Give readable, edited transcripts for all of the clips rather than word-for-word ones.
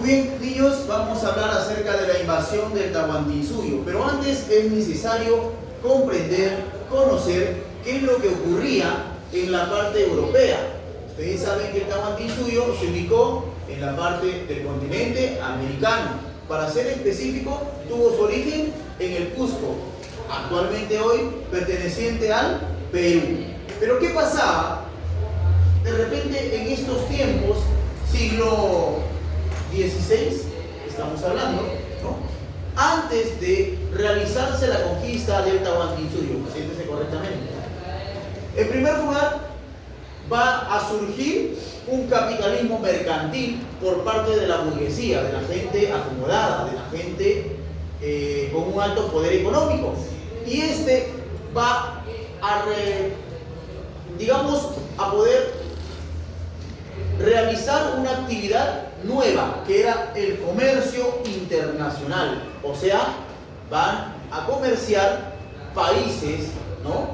Bien, niños, vamos a hablar acerca de la invasión del Tahuantinsuyo, pero antes es necesario comprender, conocer qué es lo que ocurría en la parte europea. Ustedes saben que el Tahuantinsuyo se ubicó en la parte del continente americano. Para ser específico, tuvo su origen en el Cusco, actualmente hoy perteneciente al Perú. Pero ¿qué pasaba? De repente en estos tiempos, siglo XVI, estamos hablando, ¿no? Antes de realizarse la conquista del Tahuantinsuyo, siéntese correctamente. En primer lugar, va a surgir un capitalismo mercantil por parte de la burguesía, de la gente acomodada, de la gente con un alto poder económico. Y este va a, a poder realizar una actividad nueva, que era el comercio internacional. O sea, van a comerciar países, ¿no?,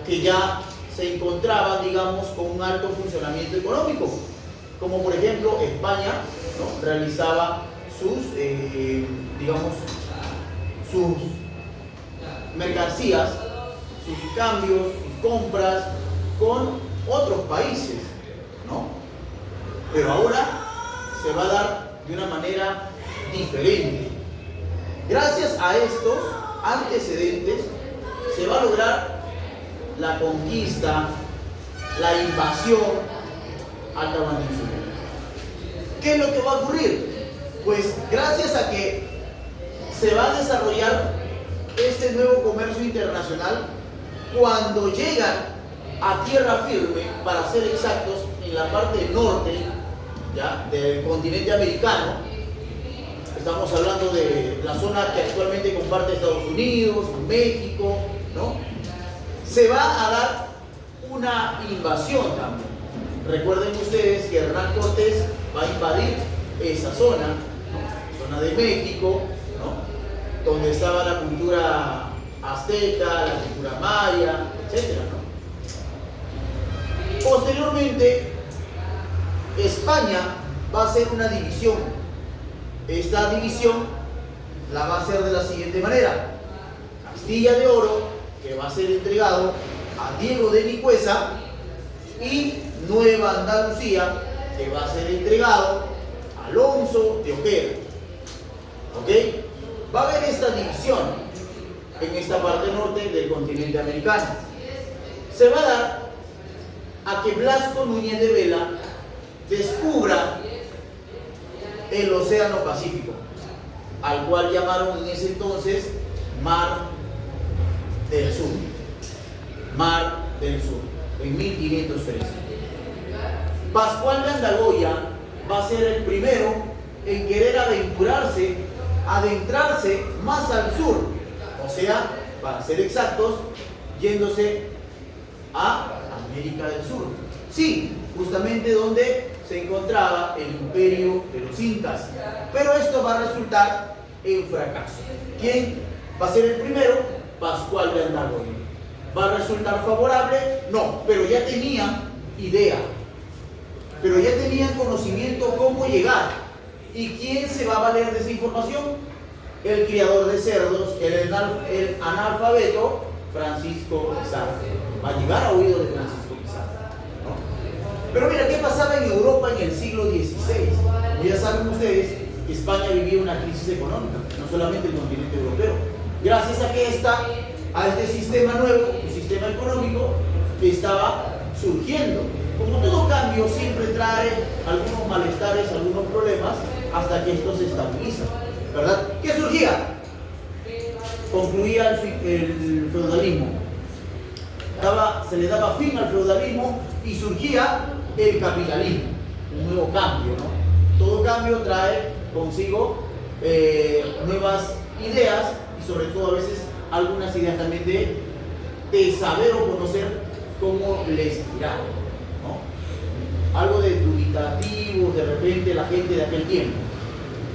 que ya se encontraban, digamos, con un alto funcionamiento económico, como por ejemplo España, ¿no?, realizaba sus, sus mercancías, sus cambios, sus compras con otros países, ¿no? Pero ahora se va a dar de una manera diferente. Gracias a estos antecedentes se va a lograr la conquista, la invasión al Tahuantinsuyo. ¿Qué es lo que va a ocurrir? Pues gracias a que se va a desarrollar este nuevo comercio internacional, cuando llegan a tierra firme, para ser exactos, en la parte norte, ¿ya?, del continente americano. Estamos hablando de la zona que actualmente comparte Estados Unidos, México, ¿no? Se va a dar una invasión también. Recuerden ustedes que Hernán Cortés va a invadir esa zona, ¿no?, zona de México, ¿no?, donde estaba la cultura azteca, la cultura maya, etcétera, ¿no? Posteriormente, España va a hacer una división. Esta división la va a hacer de la siguiente manera: Castilla de Oro, que va a ser entregado a Diego de Nicuesa, y Nueva Andalucía, que va a ser entregado a Alonso de Ojeda. ¿Ok? Va a haber esta división en esta parte norte del continente americano. Se va a dar a que Blasco Núñez de Vela descubra el Océano Pacífico, al cual llamaron en ese entonces Mar del Sur. Mar del Sur, en 1513. Pascual de Andagoya va a ser el primero en querer adentrarse más al sur, o sea, para ser exactos, yéndose a América del Sur. Sí, justamente donde se encontraba el imperio de los incas. Pero esto va a resultar en fracaso. ¿Quién va a ser el primero? Pascual de Andagoya. ¿Va a resultar favorable? No, pero ya tenían idea, pero ya tenían conocimiento cómo llegar. ¿Y quién se va a valer de esa información? El criador de cerdos, el analfabeto Francisco Pizarro. Va a llegar a oído de Francisco Pizarro, ¿no? Pero mira, ¿qué pasaba en Europa en el siglo XVI? Como ya saben ustedes, España vivía una crisis económica, no solamente el continente europeo. Gracias a que a este sistema nuevo, un sistema económico que estaba surgiendo. Como todo cambio, siempre trae algunos malestares, algunos problemas, hasta que esto se estabiliza, ¿verdad? ¿Qué surgía? Concluía el feudalismo. Se le daba fin al feudalismo y surgía el capitalismo, un nuevo cambio, ¿no? Todo cambio trae consigo nuevas ideas, y sobre todo a veces algunas ideas también de saber o conocer cómo les irá, ¿no? Algo de dubitativo de repente la gente de aquel tiempo.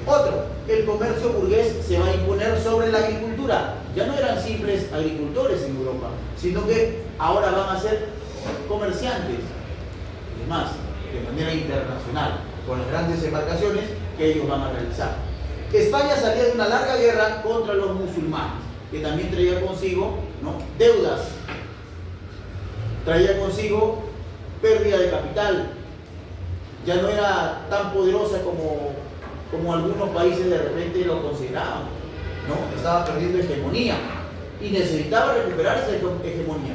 Otro, el comercio burgués se va a imponer sobre la agricultura. Ya no eran simples agricultores en Europa, sino que ahora van a ser comerciantes, además, de manera internacional. con las grandes embarcaciones que ellos van a realizar. España salía de una larga guerra contra los musulmanes, que también traía consigo, ¿no?, deudas, traía consigo pérdida de capital, ya no era tan poderosa como algunos países de repente lo consideraban, ¿no? Estaba perdiendo hegemonía y necesitaba recuperar esa hegemonía.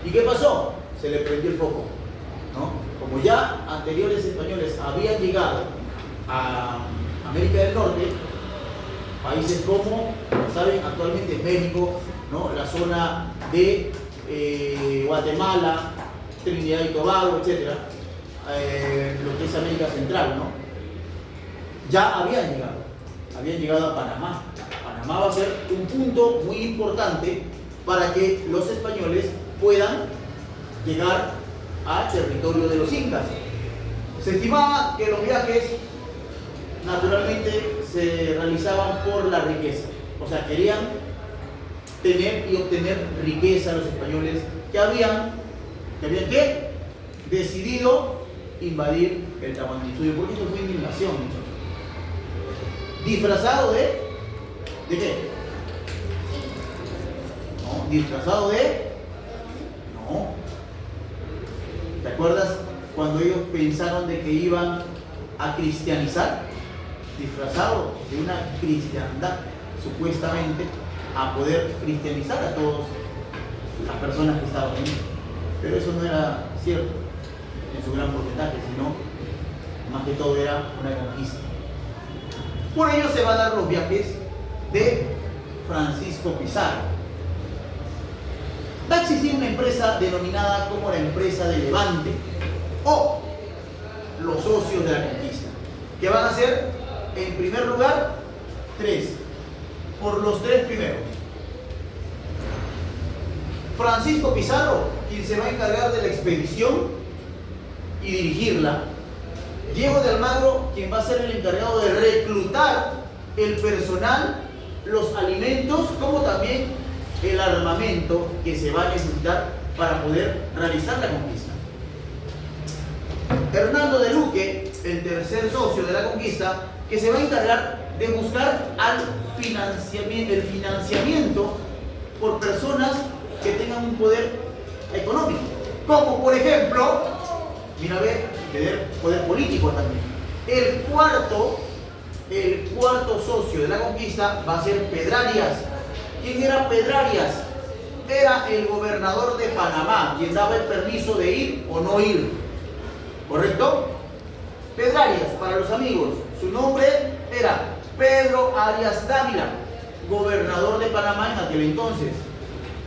¿Y qué pasó? Se le prendió el foco, ¿no? Como ya anteriores españoles habían llegado a América del Norte, países como saben actualmente México, ¿no?, la zona de Guatemala, Trinidad y Tobago, etcétera, lo que es América Central, ¿no? Ya habían llegado a Panamá. Panamá va a ser un punto muy importante para que los españoles puedan llegar al territorio de los incas. Se estimaba que los viajes naturalmente se realizaban por la riqueza, o sea, querían tener y obtener riqueza los españoles que habían ¿qué? Decidido invadir el Tahuantinsuyo, porque esto fue una invasión, muchachos. Disfrazado ¿de qué? No, disfrazado de... No. ¿Te acuerdas cuando ellos pensaron de que iban a cristianizar? Disfrazado de una cristiandad, supuestamente, a poder cristianizar a todas las personas que estaban ahí. Pero eso no era cierto en su gran porcentaje, sino más que todo era una conquista. Por ello se van a dar los viajes de Francisco Pizarro. Va a existir una empresa denominada como la empresa de Levante o los socios de la conquista, que van a ser, en primer lugar, tres, por los tres primeros. Francisco Pizarro, quien se va a encargar de la expedición y dirigirla. Diego de Almagro, quien va a ser el encargado de reclutar el personal, los alimentos, como también el armamento que se va a necesitar para poder realizar la conquista. Hernando de Luque, el tercer socio de la conquista, que se va a encargar de buscar el financiamiento por personas que tengan un poder económico, como por ejemplo, mira, a ver, tener poder político también. El cuarto socio de la conquista va a ser Pedrarias. ¿Quién era Pedrarias? Era el gobernador de Panamá, quien daba el permiso de ir o no ir, ¿correcto? Pedrarias, para los amigos, su nombre era Pedro Arias Dávila, gobernador de Panamá en aquel entonces.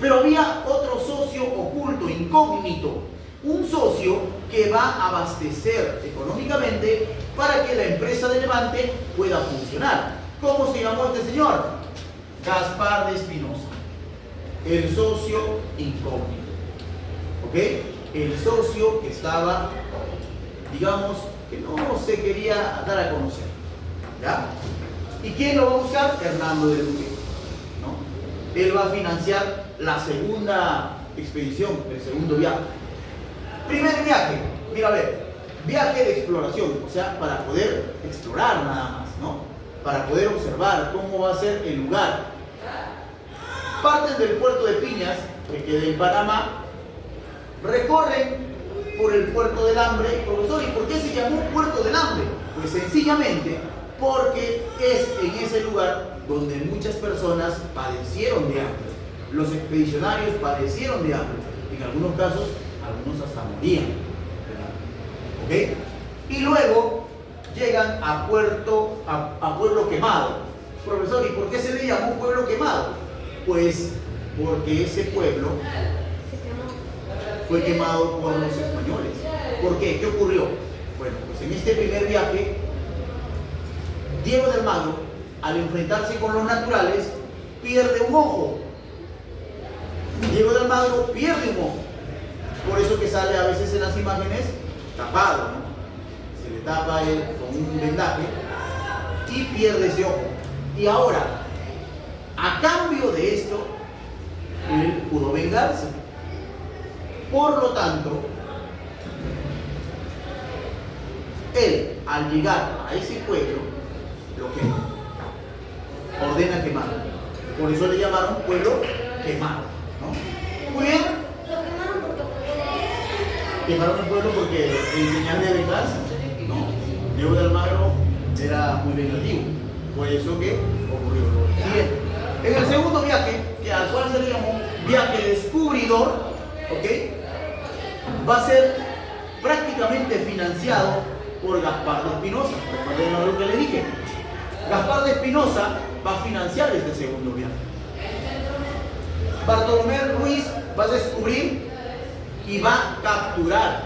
Pero había otro socio oculto, incógnito, un socio que va a abastecer económicamente para que la empresa de Levante pueda funcionar. ¿Cómo se llamó este señor? Gaspar de Espinosa, el socio incógnito. ¿Ok? El socio que estaba, digamos, que no se quería dar a conocer. ¿Ya? ¿Y quién lo va a buscar? Hernando de Luque, ¿no? Él va a financiar la segunda expedición, el segundo viaje. Primer viaje, mira, a ver, viaje de exploración, o sea, para poder explorar nada más, ¿no? Para poder observar cómo va a ser el lugar. Parten del puerto de Piñas, que queda en Panamá, recorren por el puerto del Hambre. Profesor, ¿y por qué se llamó Puerto del Hambre? Pues sencillamente porque es en ese lugar donde muchas personas padecieron de hambre. Los expedicionarios padecieron de hambre. En algunos casos, algunos hasta morían. ¿Ok? Y luego llegan a Pueblo Quemado. Profesor, ¿y por qué se le llamó Pueblo Quemado? Pues porque ese pueblo fue quemado por los españoles. ¿Por qué? ¿Qué ocurrió? Bueno, pues en este primer viaje, Diego de Almagro, al enfrentarse con los naturales, pierde un ojo. Diego de Almagro pierde un ojo. Por eso que sale a veces en las imágenes tapado, ¿no? Se le tapa él con un vendaje y pierde ese ojo. Y ahora, a cambio de esto, él pudo vengarse. Por lo tanto, él al llegar a ese pueblo, lo quema. Ordena quemar. Por eso le llamaron pueblo quemado, ¿no? Muy bien. Quemaron el pueblo porque en señal de venganza, ¿no? Diego de Almagro era muy vengativo, por eso que ocurrió lo siguiente. En el segundo viaje, al cual se le llamó viaje descubridor, ¿ok? Va a ser prácticamente financiado por Gaspar de Espinosa. Recuerden lo que le dije. Gaspar de Espinosa va a financiar este segundo viaje. Bartolomé Ruiz va a descubrir y va a capturar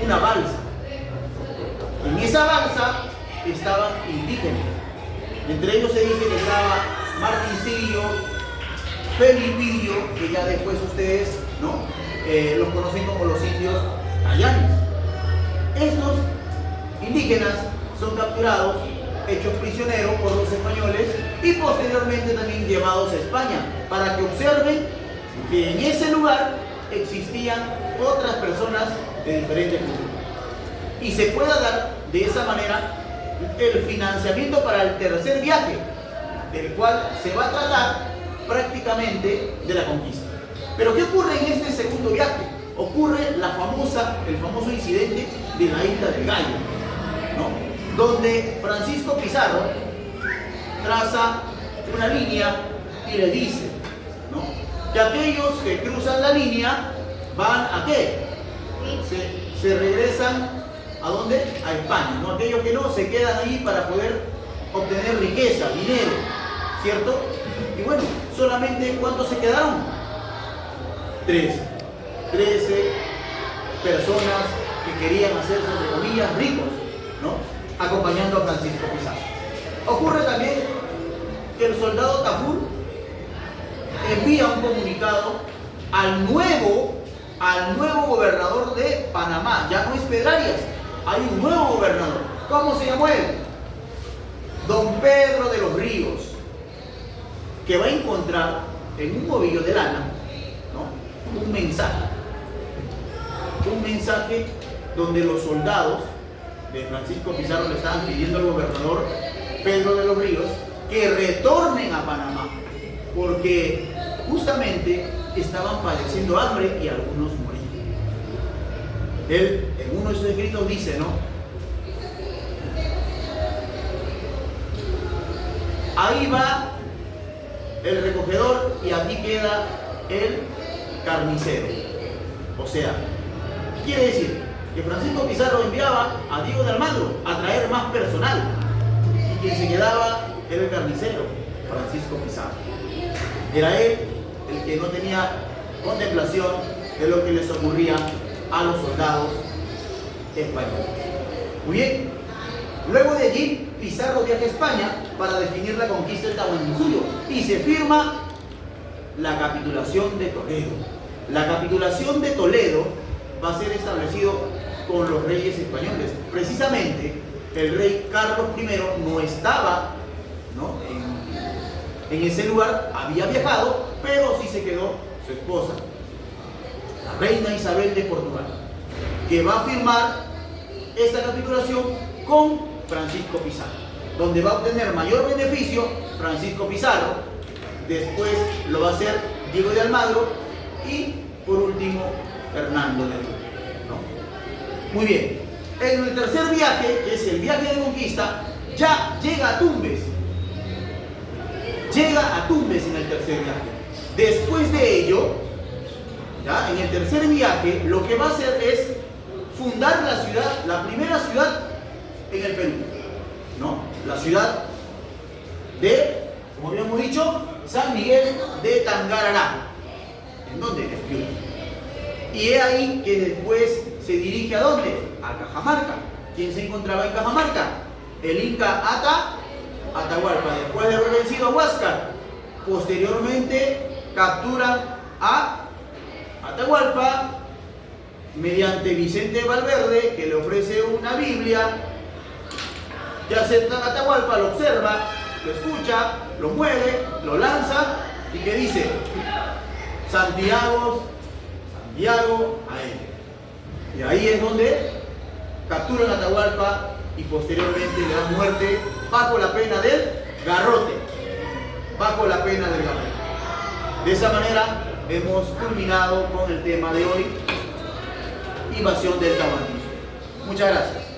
una balsa. En esa balsa estaban indígenas. Entre ellos se dice que estaba Martincillo, Felipillo, que ya después ustedes, ¿no? Los conocen como los indios ayanes. Estos indígenas son capturados, hechos prisioneros por los españoles y posteriormente también llevados a España para que observen que en ese lugar existían otras personas de diferentes culturas y se pueda dar de esa manera el financiamiento para el tercer viaje, del cual se va a tratar prácticamente de la conquista. Pero ¿qué ocurre en este segundo viaje? Ocurre el famoso incidente de la isla del Gallo, ¿no? Donde Francisco Pizarro traza una línea y le dice, ¿no?, que aquellos que cruzan la línea van a ¿qué? Se regresan ¿a dónde? A España, ¿no? Aquellos que no se quedan ahí para poder obtener riqueza, dinero, ¿cierto? Y bueno, solamente ¿cuántos se quedaron? 13 personas que querían hacerse, entre comillas, ricos, ¿no? Acompañando a Francisco Pizarro. Ocurre también que el soldado Tafur envía un comunicado al nuevo gobernador de Panamá. Ya no es Pedrarias, hay un nuevo gobernador. ¿Cómo se llamó él? Don Pedro de los Ríos, que va a encontrar en un ovillo de lana, ¿no?, un mensaje donde los soldados de Francisco Pizarro le estaban pidiendo al gobernador Pedro de los Ríos que retornen a Panamá, porque justamente estaban padeciendo hambre y algunos morían. Él en uno de sus escritos dice, ¿no?, ahí va el recogedor y aquí queda el carnicero. O sea, quiere decir que Francisco Pizarro enviaba a Diego de Almagro a traer más personal y quien se quedaba era el carnicero, Francisco Pizarro. Era él el que no tenía contemplación de lo que les ocurría a los soldados españoles. Muy bien. Luego de allí, Pizarro viaja a España para definir la conquista del Tahuantinsuyo y se firma la capitulación de Toledo. La capitulación de Toledo va a ser establecido con los reyes españoles. Precisamente, el rey Carlos I no estaba, ¿no?, en ese lugar, había viajado, pero sí se quedó su esposa, la reina Isabel de Portugal, que va a firmar esta capitulación con Francisco Pizarro, donde va a obtener mayor beneficio Francisco Pizarro, después lo va a hacer Diego de Almagro y por último Hernando de Lugo, ¿no? Muy bien, en el tercer viaje, que es el viaje de conquista, ya llega a Tumbes. Llega a Tumbes en el tercer viaje. Después de ello, ¿ya?, en el tercer viaje, lo que va a hacer es fundar la ciudad, la primera ciudad en el Perú, ¿no? La ciudad de, como habíamos dicho, San Miguel de Tangarará. ¿En dónde? En Piura. Y es ahí que después se dirige ¿a dónde? A Cajamarca. ¿Quién se encontraba en Cajamarca? El Inca Atahualpa. Después de haber vencido a Huáscar, posteriormente capturan a Atahualpa mediante Vicente Valverde, que le ofrece una Biblia. Ya aceptan a Atahualpa, lo observa, lo escucha, lo mueve, lo lanza y que dice: Santiago a él. Y ahí es donde capturan a Atahualpa y posteriormente le dan muerte bajo la pena del garrote. Bajo la pena del garrote. De esa manera hemos culminado con el tema de hoy, invasión del Tahuantinsuyo. Muchas gracias.